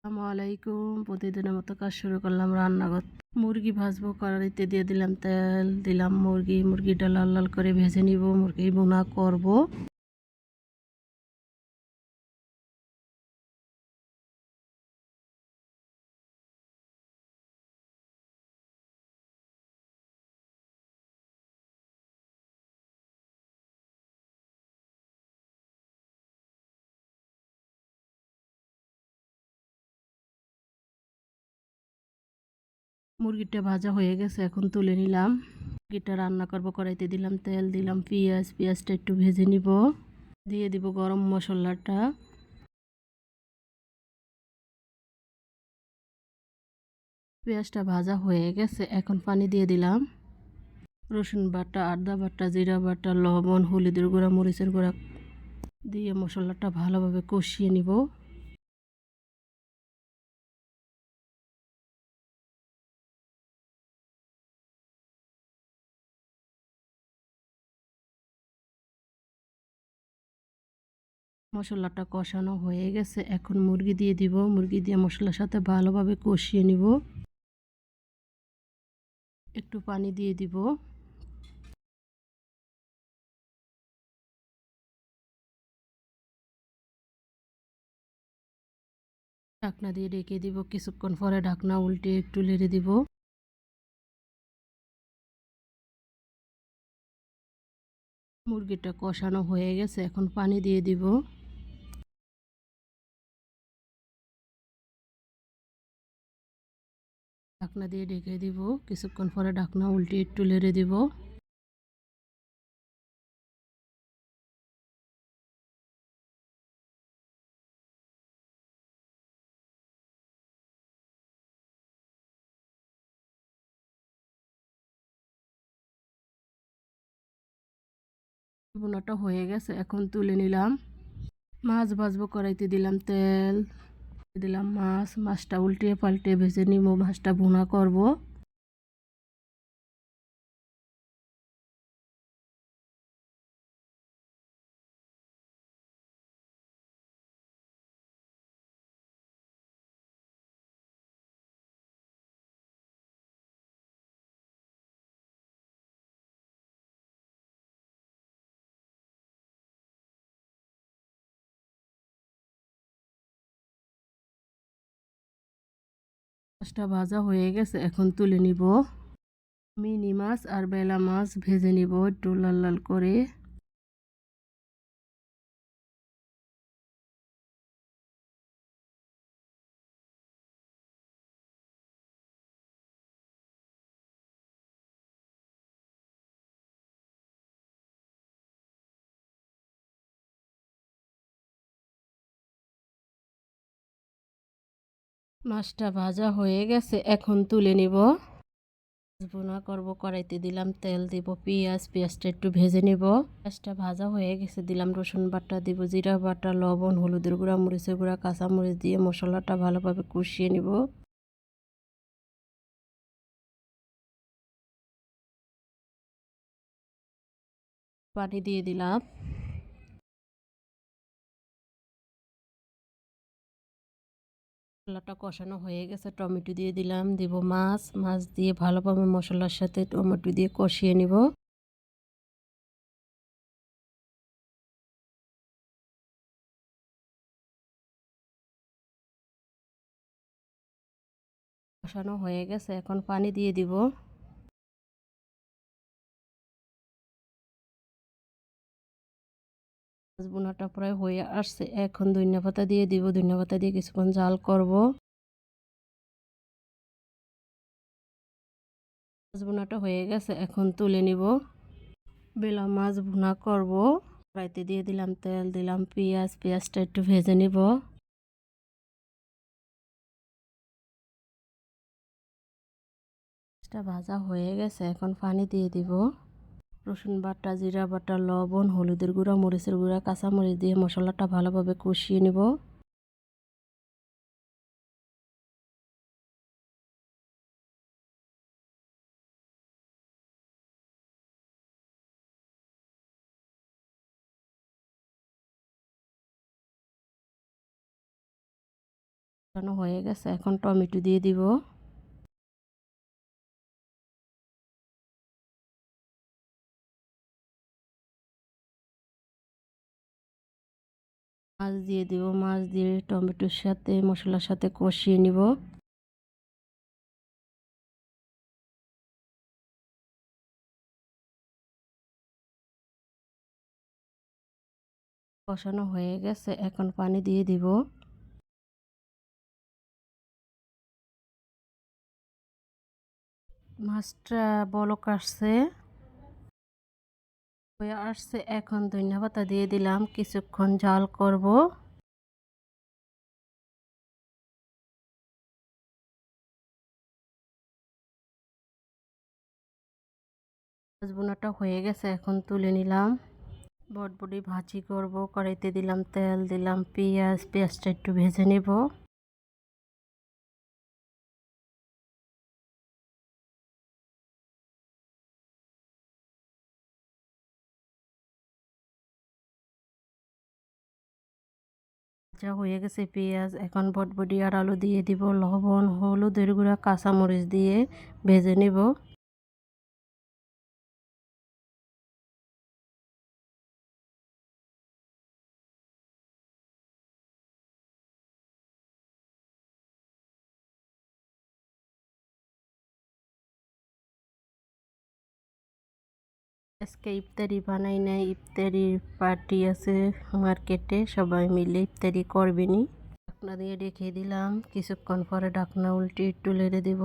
আসসালামু আলাইকুম। প্রতিদিনের মতো কাজ শুরু করলাম রান্নাঘর। মুরগি ভাজবো, কড়াইতে দিয়ে দিলাম তেল, দিলাম মুরগিটা লাল লাল করে ভেজে নিব। মুরগি ভুনা করব। মুরগিটা ভাজা হয়ে গেছে, এখন তুলে নিলাম। মুরগিটা রান্না করব, কড়াইতে দিলাম তেল, দিলাম পেঁয়াজটা একটু ভেজে নিব। দিয়ে দিব গরম মশলাটা। পেঁয়াজটা ভাজা হয়ে গেছে, এখন পানি দিয়ে দিলাম। রসুন বাটা, আদা বাটা, জিরা বাটা, লবণ, হলুদের গুঁড়া, মরিচের গুঁড়া দিয়ে মশলাটা ভালোভাবে কষিয়ে নিব। মশলাটা কষানো হয়ে গেছে, এখন মুরগি দিয়ে দিব। মুরগি দিয়ে মশলার সাথে ভালোভাবে কষিয়ে নিব। একটু পানি দিয়ে দিব। ঢাকনা দিয়ে ঢেকে দিব। কিছুক্ষণ পরে ঢাকনা উল্টে একটু নেড়ে দিব। মুরগিটা কষানো হয়ে গেছে, এখন পানি দিয়ে দিব। ঢাকনা দিয়ে ঢেকে দিব। কিছুক্ষণ পরে ঢাকনা উল্টে একটু নেড়ে দিব। বোনাটা হয়ে গেছে, এখন তুলে নিলাম। মাছ ভাজবো, কড়াইতে দিলাম তেল, দিলাম মাছটা উল্টে পাল্টে ভেজে নিব। মাছটা ভুনা করব। মাছটা ভাজা হয়ে গেছে, এখন তুলে নিব। মিনি মাছ আর বেলা মাছ ভেজে নিব একটু লাল লাল করে। মাছটা ভাজা হয়ে গেছে, এখন তুলে নিব। ভুনা করব, কড়াইতে দিলাম তেল, দিব পেঁয়াজটা একটু ভেজে নিব। পেঁয়াজটা ভাজা হয়ে গেছে, দিলাম রসুন বাটা, দিব জিরা বাটা, লবণ, হলুদের গুঁড়া, মরিচের গুঁড়া, কাঁচামরিচ দিয়ে মশলাটা ভালোভাবে কষিয়ে নিব। পানি দিয়ে দিলাম। মশলাটা কষানো হয়ে গেছে, টমেটো দিয়ে দিলাম, দিব মাছ দিয়ে ভালোভাবে মশলার সাথে টমেটো দিয়ে কষিয়ে নিব। কষানো হয়ে গেছে, এখন পানি দিয়ে দিব। মাছ বোনাটা প্রায় হয়ে আসছে, এখন ধনিয়া পাতা দিয়ে দিব। ধনিয়া পাতা দিয়ে কিছুক্ষণ জাল করব। মাছ বোনাটা হয়ে গেছে, এখন তুলে নিব। বেলা মাছ ভুনা করব। কড়াইতে দিয়ে দিলাম তেল, দিলাম পেঁয়াজটা একটু ভেজে নিব। পেঁয়াজটা ভাজা হয়ে গেছে, এখন পানি দিয়ে দিব। রসুন বাটা, জিরা বাটা, লবণ, হলুদের গুঁড়া, মরিচের গুঁড়া, কাঁচামরিচ দিয়ে মশলাটা ভালোভাবে কষিয়ে নিব। কষানো হয়ে গেছে, এখন টমেটো দিয়ে দিব। মাছ দিয়ে দিব, মাছ দিয়ে টমেটোর সাথে মশলার সাথে কষিয়ে নিব। কষানো হয়ে গেছে, এখন পানি দিয়ে দিব। মাছটা বলক আসছে, হয়ে আসছে, এখন ধনিয়া পাতা দিয়ে দিলাম, কিছুক্ষণ জাল করব। মাছ বোনাটা হয়ে গেছে, এখন তুলে নিলাম। বটবটি ভাজি করব, কড়াইতে দিলাম তেল, দিলাম পেঁয়াজ, পেঁয়াজটা একটু ভেজে নেব। ভাজা হয়ে গেছে পেঁয়াজ, এখন বটবটি আর আলু দিয়ে দিব, লবণ, হলুদের গুঁড়া, কাঁচামরিচ দিয়ে ভেজে নেব। আজকে ইফতারি বানাই নাই, ইফতারির পার্টি আছে মার্কেটে, সবাই মিলে ইফতারি করবেনি। ঢাকনা দিয়ে রেখে দিলাম, কিছুক্ষণ পরে ঢাকনা উল্টে একটু নেড়ে দেব।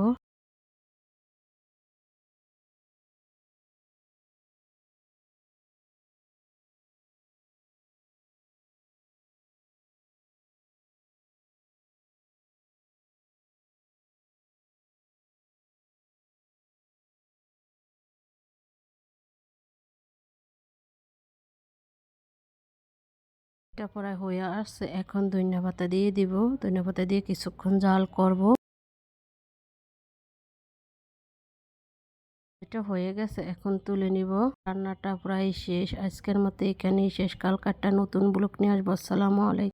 এটা প্রায় হয়ে আসছে, এখন ধনিয়া পাতা দিয়ে দিব। ধনিয়া পাতা দিয়ে কিছুক্ষণ জাল করব। এটা হয়ে গেছে, এখন তুলে নিব। রান্নাটা প্রায় শেষ, আজকের মতো এখানেই শেষ। কালকাটা নতুন ব্লগ নিয়ে আসবো। আসসালামু আলাইকুম।